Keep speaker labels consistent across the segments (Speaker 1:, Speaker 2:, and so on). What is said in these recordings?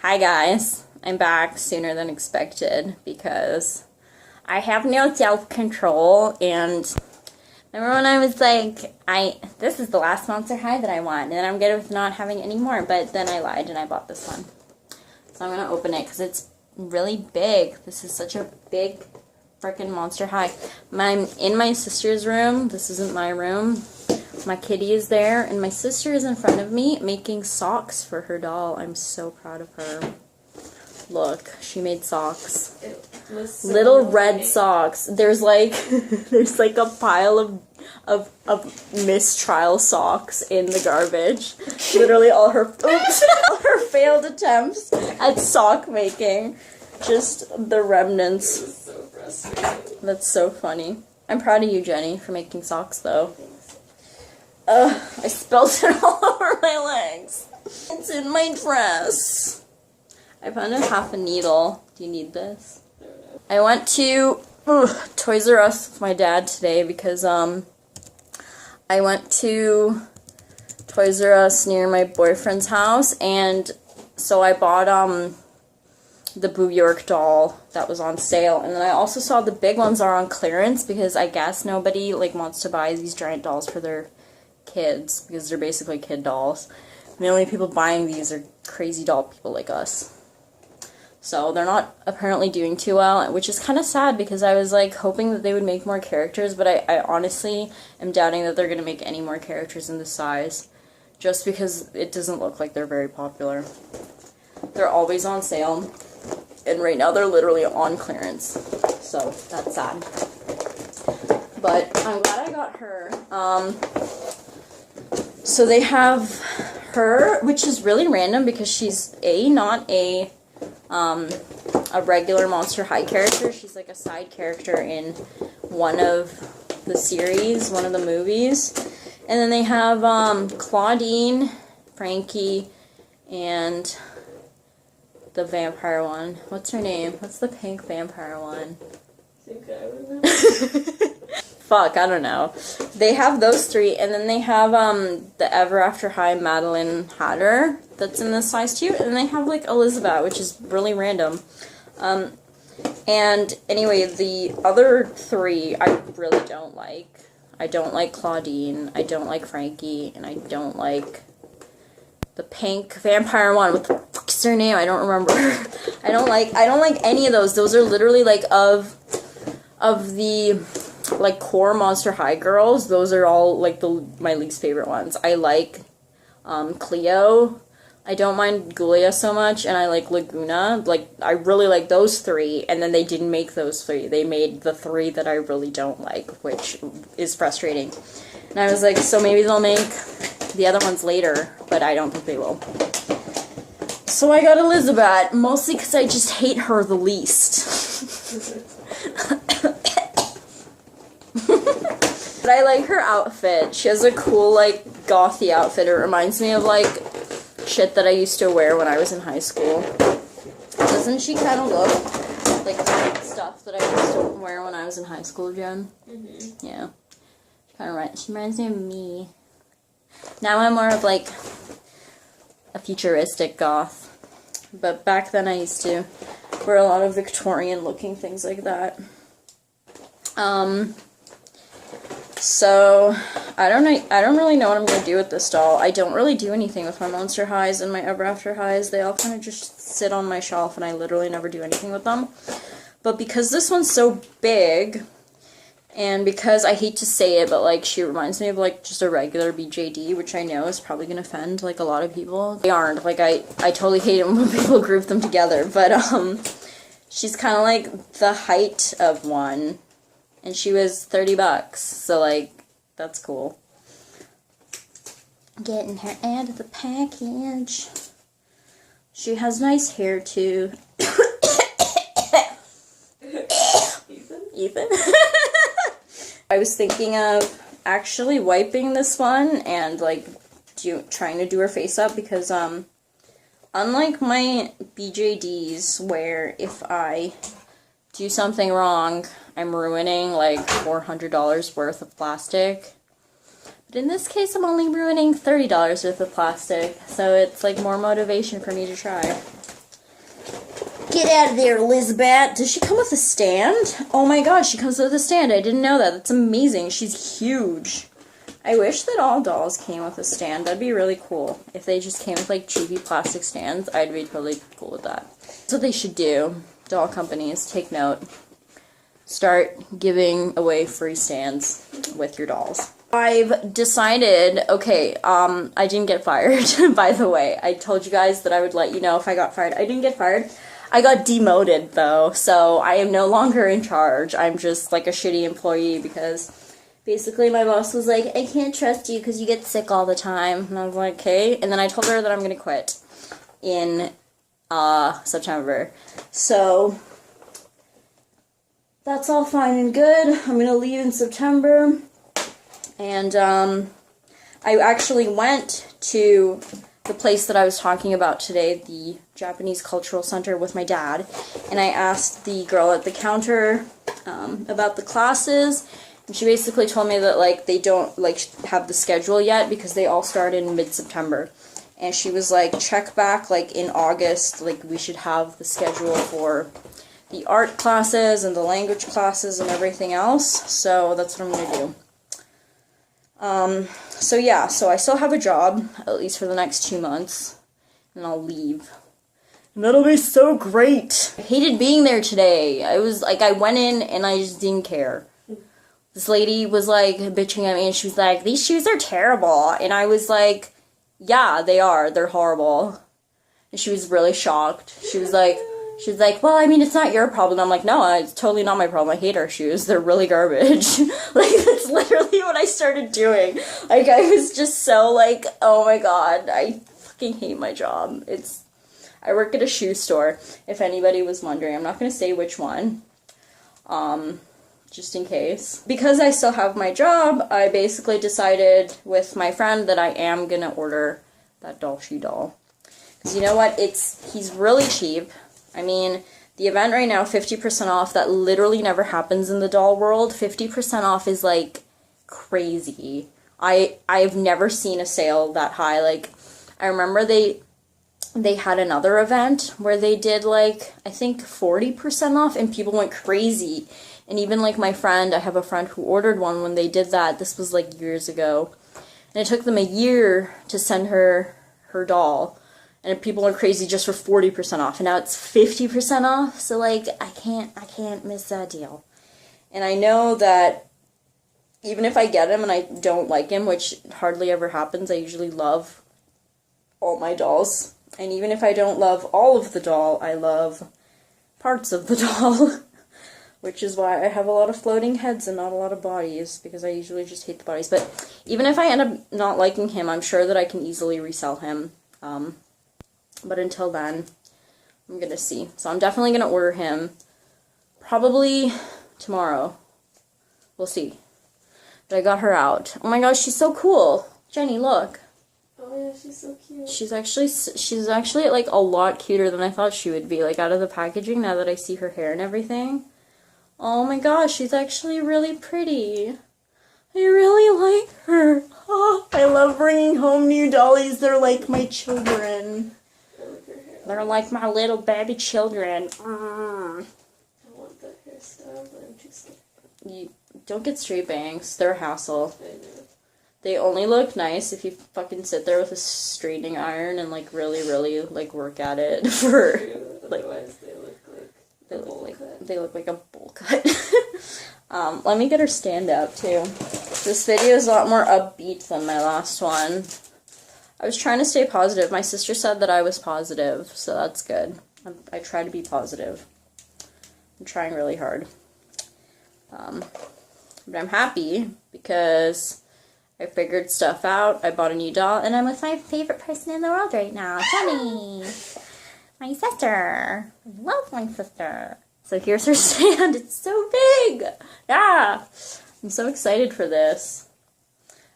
Speaker 1: Hi guys, I'm back sooner than expected because I have no self-control, and remember when I was like, this is the last Monster High that I want and I'm good with not having any more, but then I lied and I bought this one. So I'm going to open it because it's really big. This is such a big freaking Monster High. I'm in my sister's room. This isn't my room. My kitty is there, and my sister is in front of me making socks for her doll. I'm so proud of her. Look, she made socks. So little red socks. There's like a pile of mistrial socks in the garbage. Literally all her failed attempts at sock making. Just the remnants. That's so funny. I'm proud of you, Jenny, for making socks though. I spilled it all over my legs. It's in my dress. I found a half a needle. Do you need this? I went to Toys R Us with my dad today because I went to Toys R Us near my boyfriend's house, and so I bought the Boo York doll that was on sale, and then I also saw the big ones are on clearance because I guess nobody wants to buy these giant dolls for their kids because they're basically kid dolls. And the only people buying these are crazy doll people like us. So they're not apparently doing too well, which is kind of sad because I was hoping that they would make more characters, but I honestly am doubting that they're going to make any more characters in this size just because it doesn't look like they're very popular. They're always on sale, and right now they're literally on clearance. So that's sad. But I'm glad I got her. So they have her, which is really random because she's not a regular Monster High character. She's like a side character in one of the series, one of the movies. And then they have Claudine, Frankie, and the vampire one. What's her name? What's the pink vampire one?
Speaker 2: I think I remember.
Speaker 1: Fuck, I don't know. They have those three, and then they have the Ever After High Madeline Hatter that's in this size too, and they have Elissabat, which is really random. And anyway, the other three I really don't like. I don't like Claudine, I don't like Frankie, and I don't like the pink vampire one. What the fuck is her name? I don't remember. I don't like any of those. Those are literally of the core Monster High girls. Those are all my least favorite ones. I like Cleo. I don't mind Gulia so much, and I like Laguna. I really like those three, and then they didn't make those three. They made the three that I really don't like, which is frustrating. And I was like, so maybe they'll make the other ones later, but I don't think they will. So I got Elissabat, mostly because I just hate her the least. But I like her outfit. She has a cool, gothy outfit. It reminds me of, shit that I used to wear when I was in high school. Doesn't she kind of look like the stuff that I used to wear when I was in high school, Jen? Mm-hmm. Yeah. She reminds me of me. Now I'm more of, a futuristic goth. But back then I used to wear a lot of Victorian-looking things like that. So, I don't really know what I'm going to do with this doll. I don't really do anything with my Monster Highs and my Ever After Highs. They all kind of just sit on my shelf, and I literally never do anything with them. But because this one's so big, and because I hate to say it, but, she reminds me of, just a regular BJD, which I know is probably going to offend, a lot of people. They aren't. I totally hate it when people group them together. But, she's kind of the height of one. And she was $30, so, that's cool. Getting her out of the package. She has nice hair, too. Ethan? I was thinking of actually wiping this one and, trying to do her face up because, unlike my BJDs, where if I do something wrong, I'm ruining $400 worth of plastic. But in this case, I'm only ruining $30 worth of plastic, so it's more motivation for me to try. Get out of there, Elissabat. Does she come with a stand? Oh my gosh, she comes with a stand. I didn't know that. That's amazing. She's huge. I wish that all dolls came with a stand. That'd be really cool. If they just came with, like, cheapy plastic stands, I'd be totally cool with that. That's what they should do. Doll companies, take note. Start giving away free stands with your dolls. I've decided, okay, I didn't get fired, by the way. I told you guys that I would let you know if I got fired. I didn't get fired. I got demoted, though, so I am no longer in charge. I'm just, like, a shitty employee because basically my boss was like, I can't trust you because you get sick all the time. And I was like, okay. And then I told her that I'm going to quit in September. So that's all fine and good. I'm going to leave in September. And I actually went to the place that I was talking about today, the Japanese Cultural Center, with my dad, and I asked the girl at the counter about the classes, and she basically told me that, like, they don't, like, have the schedule yet because they all start in mid-September, and she was like, check back, like, in August, like, we should have the schedule for the art classes and the language classes and everything else, so that's what I'm going to do. So yeah, so I still have a job, at least for the next 2 months, and I'll leave. And that'll be so great. I hated being there today. I was, like, I went in and I just didn't care. This lady was, like, bitching at me, and she was like, these shoes are terrible. And I was like, yeah, they are. They're horrible. And she was really shocked. She was like, well, I mean, it's not your problem. I'm like, no, it's totally not my problem. I hate our shoes. They're really garbage. Like, that's literally what I started doing. Like, I was just so, like, oh my god, I fucking hate my job. I work at a shoe store, if anybody was wondering. I'm not going to say which one, just in case. Because I still have my job, I basically decided with my friend that I am going to order that doll shoe doll. Because you know what? He's really cheap. I mean, the event right now, 50% off, that literally never happens in the doll world. 50% off is, like, crazy. I've never seen a sale that high. Like, I remember they had another event where they did, like, I think 40% off, and people went crazy. And even, like, my friend, I have a friend who ordered one when they did that. This was, like, years ago. And it took them a year to send her doll. And people are crazy just for 40% off. And now it's 50% off. So, like, I can't miss that deal. And I know that even if I get him and I don't like him, which hardly ever happens, I usually love all my dolls. And even if I don't love all of the doll, I love parts of the doll. Which is why I have a lot of floating heads and not a lot of bodies. Because I usually just hate the bodies. But even if I end up not liking him, I'm sure that I can easily resell him. But until then, I'm going to see. So I'm definitely going to order him probably tomorrow. We'll see. But I got her out. Oh my gosh, she's so cool. Jenny, look.
Speaker 2: Oh yeah, she's so cute.
Speaker 1: She's actually like a lot cuter than I thought she would be. Like out of the packaging, now that I see her hair and everything. Oh my gosh, she's actually really pretty. I really like her. Oh, I love bringing home new dollies. They're like my children. They're like my little baby children.
Speaker 2: I want that hairstyle, but I'm too scared.
Speaker 1: You don't get straight bangs. They're a hassle.
Speaker 2: I know.
Speaker 1: They only look nice if you fucking sit there with a straightening iron and like really, really like work at it for like.
Speaker 2: Otherwise, they look like
Speaker 1: a bowl cut. Let me get her stand up too. This video is a lot more upbeat than my last one. I was trying to stay positive. My sister said that I was positive, so that's good. I try to be positive. I'm trying really hard. But I'm happy because I figured stuff out. I bought a new doll, and I'm with my favorite person in the world right now, Jenny. My sister. I love my sister. So here's her stand. It's so big. Yeah. I'm so excited for this.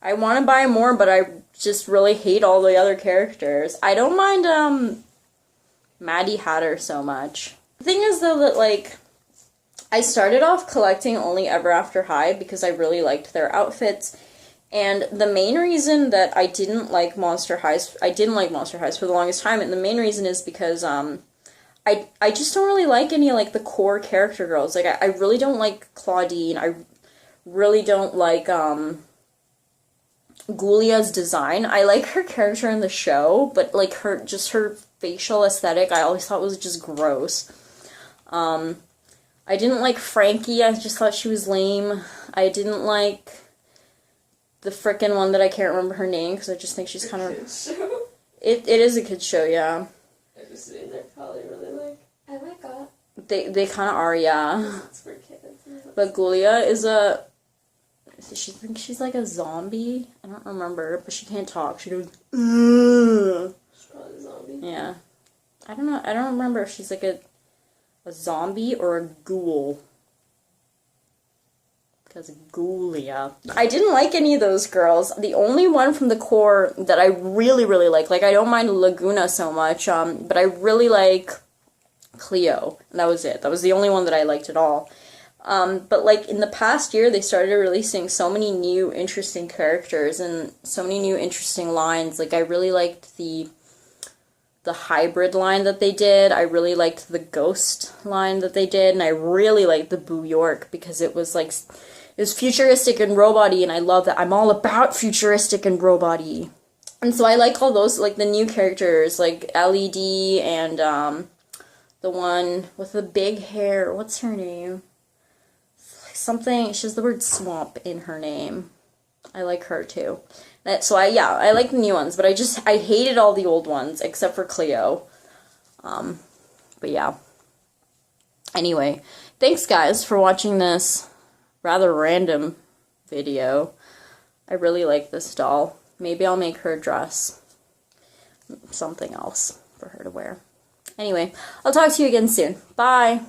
Speaker 1: I want to buy more, but I just really hate all the other characters. I don't mind, Maddie Hatter so much. The thing is, though, that, like, I started off collecting only Ever After High because I really liked their outfits. And the main reason that I didn't like Monster Highs for the longest time, and the main reason is because, I I just don't really like any, like, the core character girls. Like, I really don't like Claudine. I really don't like, Gulia's design. I like her character in the show, but, like, her facial aesthetic, I always thought was just gross. I didn't like Frankie. I just thought she was lame. I didn't like the frickin' one that I can't remember her name, because I just think she's kind of... It is a kid's show, yeah.
Speaker 2: I just think they're probably really like, oh my god.
Speaker 1: They kind of are, yeah.
Speaker 2: It's for kids.
Speaker 1: But Gulia is a... She thinks she's like a zombie. I don't remember, but she can't talk. She goes, ugh.
Speaker 2: She's probably a zombie.
Speaker 1: Yeah. I don't know. I don't remember if she's like a zombie or a ghoul. Because Gulia. I didn't like any of those girls. The only one from the core that I really, really like I don't mind Laguna so much, but I really like Cleo. And that was it. That was the only one that I liked at all. But, like, in the past year, they started releasing so many new interesting characters and so many new interesting lines. Like, I really liked the hybrid line that they did. I really liked the ghost line that they did. And I really liked the Boo York because it was, like, it was futuristic and robot-y, and I love that. I'm all about futuristic and robot-y. And so I like all those, like, the new characters, like LED and, the one with the big hair. What's her name? Something, she has the word swamp in her name. I like her too. So I like the new ones, but I hated all the old ones except for Cleo. But yeah. Anyway, thanks guys for watching this rather random video. I really like this doll. Maybe I'll make her a dress. Something else for her to wear. Anyway, I'll talk to you again soon. Bye!